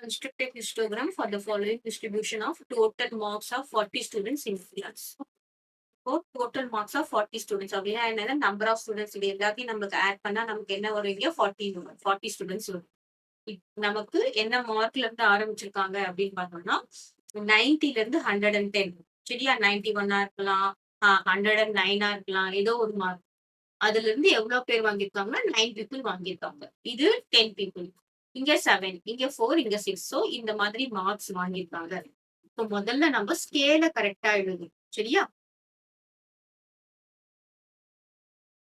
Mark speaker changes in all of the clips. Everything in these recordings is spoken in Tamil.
Speaker 1: Construct a histogram for the following distribution of total marks of 40 students in class. இப்போ total marks of 40 students அப்படின்னா என்னன்னா நம்பர் ஆஃப் ஸ்டூடெண்ட்ஸ் இது எல்லாத்தையும் நமக்கு ஆட் பண்ணா நமக்கு என்ன வரும் இங்க 40 ஸ்டூடெண்ட்ஸ் வரும். நமக்கு என்ன மார்க்ல இருந்து ஆரம்பிச்சிருக்காங்க அப்படின்னு பார்த்தோம்னா 90ல இருந்து 110 சரியா 91 இருக்கலாம் 109 இருக்கலாம் ஏதோ ஒரு மார்க். அதுல இருந்து எவ்வளவு பேர் வாங்கியிருக்காங்கன்னா 9 பீப்புள் வாங்கியிருக்காங்க. இது 10 பீப்புள். இங்க 7 இங்க 4 இங்க 6 சோ இந்த மாதிரி மார்க்ஸ் வாங்கியிருக்காங்க. இப்போ முதல்ல நம்ம ஸ்கேல கரெக்ட்டா எழுதணும். சரியா?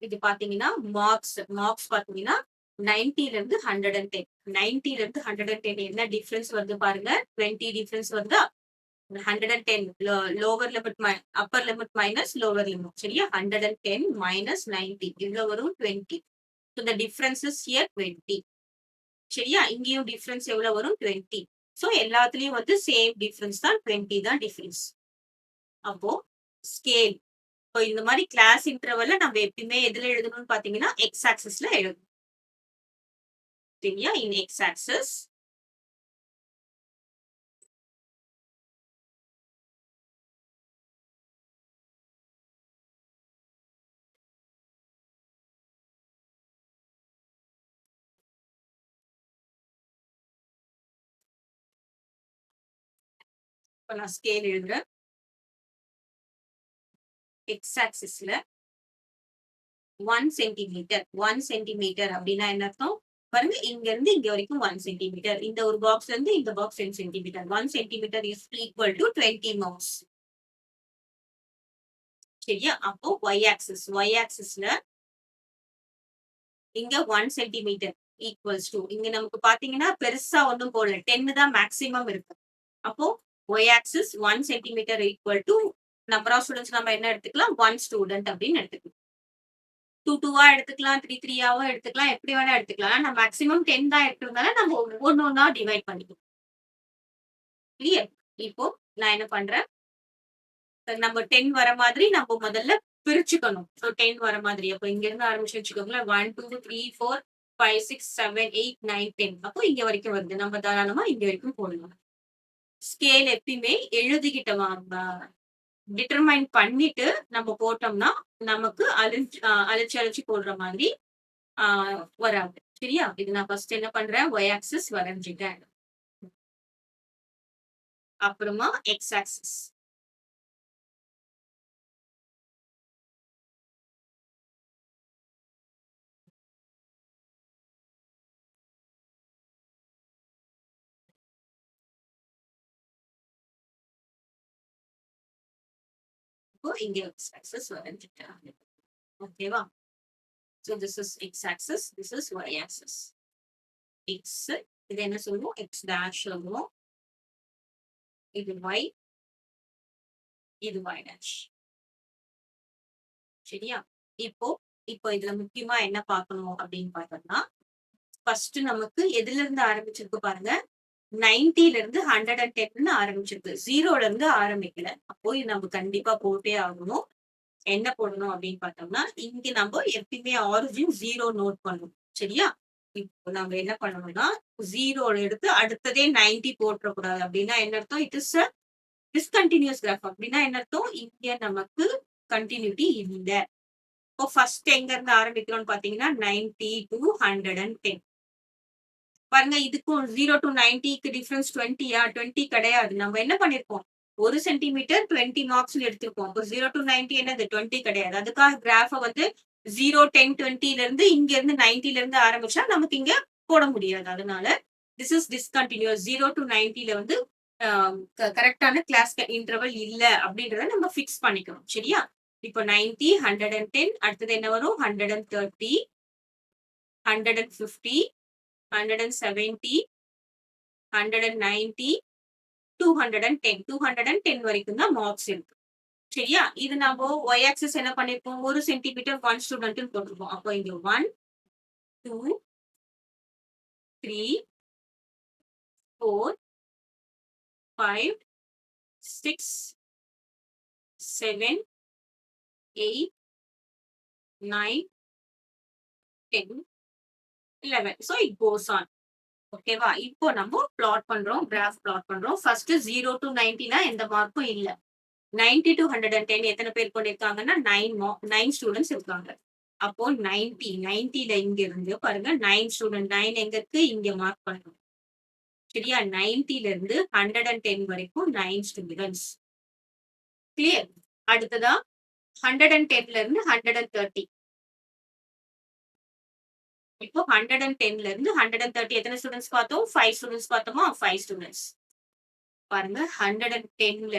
Speaker 1: இது பாத்தீங்கன்னா மார்க்ஸ் பாத்தீங்கன்னா 90ல இருந்து 110 90ல இருந்து 110 என்ன டிஃபரன்ஸ் வருது பாருங்க 20 டிஃபரன்ஸ் வருதா 110 lower limit upper limit minus lower limit சரியா 110 மைனஸ் 90 இவ்வளவு வரும் 20 so the difference is here 20 சரியா இங்கேயும் டிஃபரன்ஸ் எவ்வளவு வரும் 20 சோ எல்லாத்துலயும் வந்து சேம் டிஃபரன்ஸ் தான் 20 தான் டிஃபரன்ஸ் அப்போ ஸ்கேல் இப்போ இந்த மாதிரி கிளாஸ் இன்டர்வல்ல நம்ம எப்பயுமே எதுல எழுதணும்னு பாத்தீங்கன்னா எக்ஸ் ஆக்சிஸ்ல எழுதணும் சரியா இன் எக்ஸ் ஆக்சிஸ் இப்போ நான் ஸ்கேல் எழுதுறேன் எக்ஸ் ஆக்சிஸ்ல 1 சென்டிமீட்டர் அப்படின்னா என்ன அர்த்தம் பாருங்க இங்க இருந்து இங்க வரைக்கும் 1 சென்டிமீட்டர் இந்த ஒரு பாக்ஸ்ல இருந்து இந்த box 10 centimetre 1 centimetre is equal to 20 marks சரியா அப்போ ஒய் ஆக்சிஸ்ல இங்க 1 சென்டிமீட்டர் ஈக்குவல்ஸ் டு இங்க நமக்கு பாத்தீங்கன்னா பெருசா ஒன்றும் போடல 10 தான் மேக்சிமம் இருக்கு அப்போ Y axis 1 centimetre equal to number of students நம்ம என்ன எடுத்துக்கலாம் 1 ஸ்டூடெண்ட் அப்படின்னு எடுத்துக்கலாம் 2 எடுத்துக்கலாம் 3 எடுத்துக்கலாம் எப்படி வேணா எடுத்துக்கலாம் நம்ம மேக்ஸிமம் 10 தான் எடுக்கிறதுனால நம்ம ஒன்னொன்னா டிவைட் பண்ணிக்கலாம் கிளியர் இப்போ நான் என்ன பண்றேன் நம்ம 10 வர மாதிரி நம்ம முதல்ல பிரிச்சுக்கணும் ஸோ 10 வர மாதிரி அப்போ இங்க இருந்து ஆரம்பிச்சு வச்சுக்கோங்களேன் 1 2 3 4 5 6 7 8 9 10 அப்போ இங்க வரைக்கும் வருது நம்ம தாராளமா இங்க வரைக்கும் போடலாம் ஸ்கேல் எப்பயுமே எழுதிக்கிட்ட டிட்டர்மைன் பண்ணிட்டு நம்ம போட்டோம்னா நமக்கு அழிச்சு போடுற மாதிரி வராது சரியா இது நான் ஃபர்ஸ்ட் என்ன பண்றேன் ஒய் ஆக்சிஸ் வரைஞ்சிட்டேன் அப்புறமா எக்ஸ் ஆக்சிஸ் இப்போ இங்க எக்ஸ் ஆக்சிஸ் வரைஞ்சிட்டேன் ஓகேவா So this is x-axis, this is y-axis. X, இது என்ன சொல்லுவோம் x dash சொல்லுவோம் இது y, இது y dash. சரியா இப்போ இதுல முக்கியமா என்ன பார்க்கணும் அப்படின்னு பார்த்தோம்னா ஃபர்ஸ்ட் நமக்கு எதுல இருந்து ஆரம்பிச்சிருக்கு பாருங்க 90ல இருந்து 110 ஆரம்பிச்சிருக்கு 0ல இருந்து ஆரம்பிக்கல அப்போ இது நம்ம கண்டிப்பா போட்டே ஆகணும் என்ன போடணும் அப்படின்னு பார்த்தோம்னா இங்க நம்ம எப்பயுமே ஆரிஜின் 0 நோட் பண்ணணும் சரியா இப்போ நம்ம என்ன பண்ணணும்னா 0 எடுத்து அடுத்ததே 90 போட்டுறக்கூடாது அப்படின்னா என்ன அர்த்தம் இட் இஸ் டிஸ்கண்டினியூஸ் கிராஃப் அப்படின்னா என்ன அர்த்தம் இங்க நமக்கு கண்டினியூட்டி இல்ல இப்போ ஃபர்ஸ்ட் எங்க இருந்து ஆரம்பிக்கிறோம்னு பாத்தீங்கன்னா 90 to 110 பாருங்க இதுக்கும் 0 to 90க்கு டிஃபரன்ஸ் 20 கிடையாது நம்ம என்ன பண்ணிருக்கோம் 1 சென்டிமீட்டர் 20 மார்க்ஸ் எடுத்திருக்கோம் இப்போ 0 to 90 என்னது 20 கிடையாது அதுக்காக கிராஃப வந்து 0 10 20ல இருந்து இங்க இருந்து 90ல இருந்து ஆரம்பிச்சா நமக்கு இங்க போட முடியாது அதனால திஸ் இஸ் டிஸ்கண்டினியூஸ் 0 to 90ல வந்து கரெக்டான கிளாஸ் இன்டர்வல் இல்ல அப்படின்றத நம்ம ஃபிக்ஸ் பண்ணிக்கணும் சரியா இப்போ 90 110 அடுத்தது என்ன வரும் 130 150 170 190 210 வரைக்கும் தான் மார்க்ஸ் இருக்கு சரியா இது நம்ம ஒய் ஆக்சிஸ் என்ன பண்ணிருக்கோம் 1 சென்டிமீட்டர் 1 ஸ்டூடெண்ட் போட்டிருக்கோம் அப்போ இங்க 1 2 3 4 5 6 7 8 9 10 11 so it goes on ஓகேவா? இப்போ நம்ம பிளாட் பண்றோம். கிராஃப் பிளாட் பண்றோம். ஃபர்ஸ்ட் 0 டூ 90னா எந்த மார்க்கும் இல்ல. 90 டூ 110 எத்தன பேர் பண்ணியிருக்காங்கன்னா 9 ஸ்டூடண்ட்ஸ் இருக்காங்க. அப்போ 90ல இங்க இருந்து பாருங்க 9 ஸ்டூடண்ட் 9 எங்க இருக்கு? இங்க மார்க் பண்ணணும். சரியா? 90ல இருந்து 110 வரைக்கும் 9 ஸ்டூடண்ட்ஸ். கிளியர்? அடுத்ததா 110ல இருந்து 130. இப்போ 110ல இருந்து 130 எத்தன ஸ்டூடண்ட்ஸ் பார்த்தோம்? 5 ஸ்டூடண்ட்ஸ் பார்த்தோமா? 5 ஸ்டூடண்ட்ஸ். பாருங்க 110ல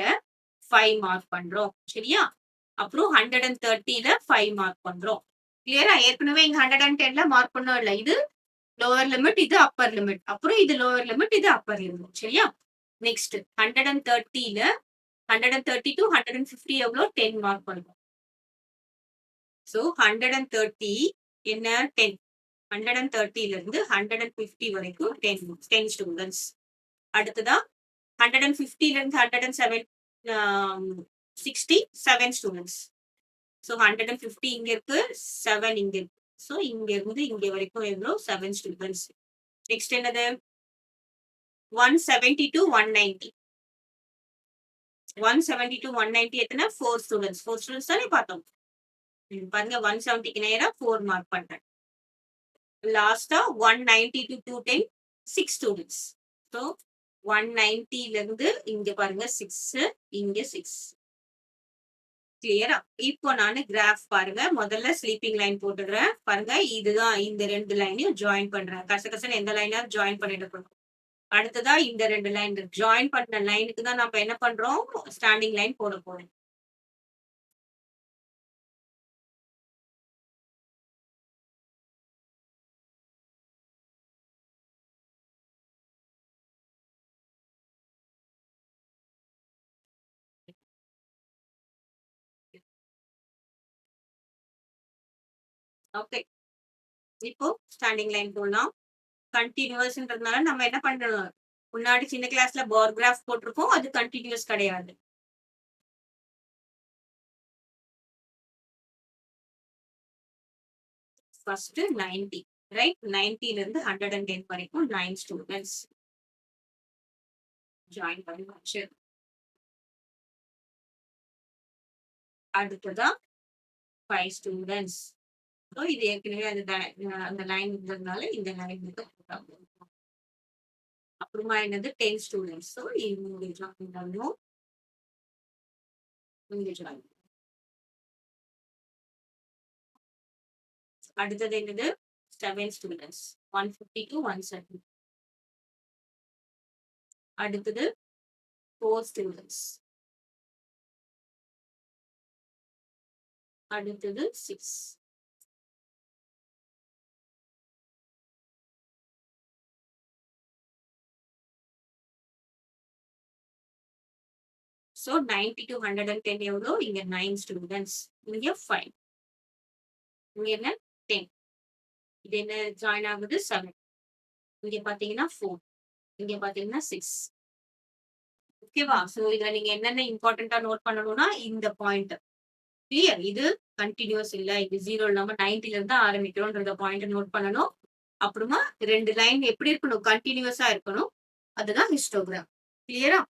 Speaker 1: 5 மார்க் பண்றோம். சரியா? அப்புறம் 130ல 5 மார்க் பண்றோம். கிளியரா? ஏற்கனவே இங்க 110ல மார்க் பண்ணோம் இல்ல. இது லோவர் லிமிட், இது அப்பர் லிமிட். அப்புறம் இது லோவர் லிமிட், இது அப்பர் லிமிட். சரியா? நெக்ஸ்ட் 130ல 130 டூ 150 எவ்வளோ? 10 மார்க் பண்ணுவோம். சோ 130 என்ன? 10. 130ல இருந்து 150 வரைக்கும் 10 ஸ்டூடண்ட்ஸ். அடுத்ததா 150ல இருந்து 160 7 ஸ்டூடண்ட்ஸ். சோ 150 இங்க இருக்கு, 7 இங்க இருக்கு. சோ இங்க இருந்து இங்க வரைக்கும் எவ்வளோ? 7 ஸ்டூடண்ட்ஸ். நெக்ஸ்ட் என்னது? 170 to 190. 170 to 190 எத்தனை? 4 ஸ்டூடண்ட்ஸ். 4 ஸ்டூடண்ட்ஸ் தானே பார்த்தோம். பாருங்க 170க்கு நேரா 4 மார்க் பண்றேன். லாஸ்டா 190 to 210 6 ஸ்டூடண்ட்ஸ். சோ 190ல இருந்து இங்க பாருங்க 6 இங்க 6. கிளியரா? இப்போ நானு கிராஃப் பாருங்க. முதல்ல ஸ்லீப்பிங் லைன் போட்டுடுறேன். பாருங்க இதுதான் இந்த 2 லைனையும் ஜாயின் பண்றேன். கசகசன்னு எந்த லைனா ஜாயின் பண்ணிடணும். அடுத்ததா இந்த 2 லைன் ஜாயின் பண்ண லைனுக்கு தான் நம்ம என்ன பண்றோம்? ஸ்டாண்டிங் லைன் போட போறோம். ஓகே. இப்போ ஸ்டாண்டிங் லைன் போடலாம். கன்டினியூவஸ்ன்றதுனால நம்ம என்ன பண்றோம்? முன்னாடி சின்ன கிளாஸ்ல பார் கிராஃப் போட்டிருக்கோம். அது கன்டினியூஸ் கிடையாது. First 90 right? 90ல இருந்து 110 வரைக்கும் 9 ஸ்டூடண்ட்ஸ் ஜாயின் பண்ணியாச்சு. அடுத்ததா 5 ஸ்டூடண்ட்ஸ். ஸோ இது ஏற்கனவே அந்த லைன் இருந்ததுனால இந்த லைன் மட்டும் போட்டாங்க. அப்புறமா என்னது 10 ஸ்டூடண்ட்ஸ். ஸோ இங்க ஜாயின் பண்ணணும். இங்க ஜாயின். அடுத்தது என்னது? 7 ஸ்டூடண்ட்ஸ். 150 to 170. அடுத்தது 4 ஸ்டூடண்ட்ஸ். அடுத்தது 6. ஸோ 90 to 110 எவ்வளோ? இங்க 9 ஸ்டூடண்ட்ஸ். இங்க 5. இங்க என்ன? 10. இது என்ன ஜாயின் ஆகுது? 7. இங்க பாத்தீங்கன்னா 4. இங்க பாத்தீங்கன்னா 6. ஓகேவா? சோ இதுல நீங்க என்னென்ன இம்பார்ட்டன்ட்டா நோட் பண்ணணும்னா இந்த பாயிண்ட். கிளியர்? இது கன்டினியூஸ் இல்ல. இது 0 இல்லாம 90ல இருந்து தான் ஆரம்பிக்கிறோம்ன்றத பாயிண்ட் நோட் பண்ணணும். அப்புறமா 2 லைன் எப்படி இருக்கணும்? கன்டினியூஸா இருக்கணும். அதுதான் ஹிஸ்டோகிராம். கிளியரா?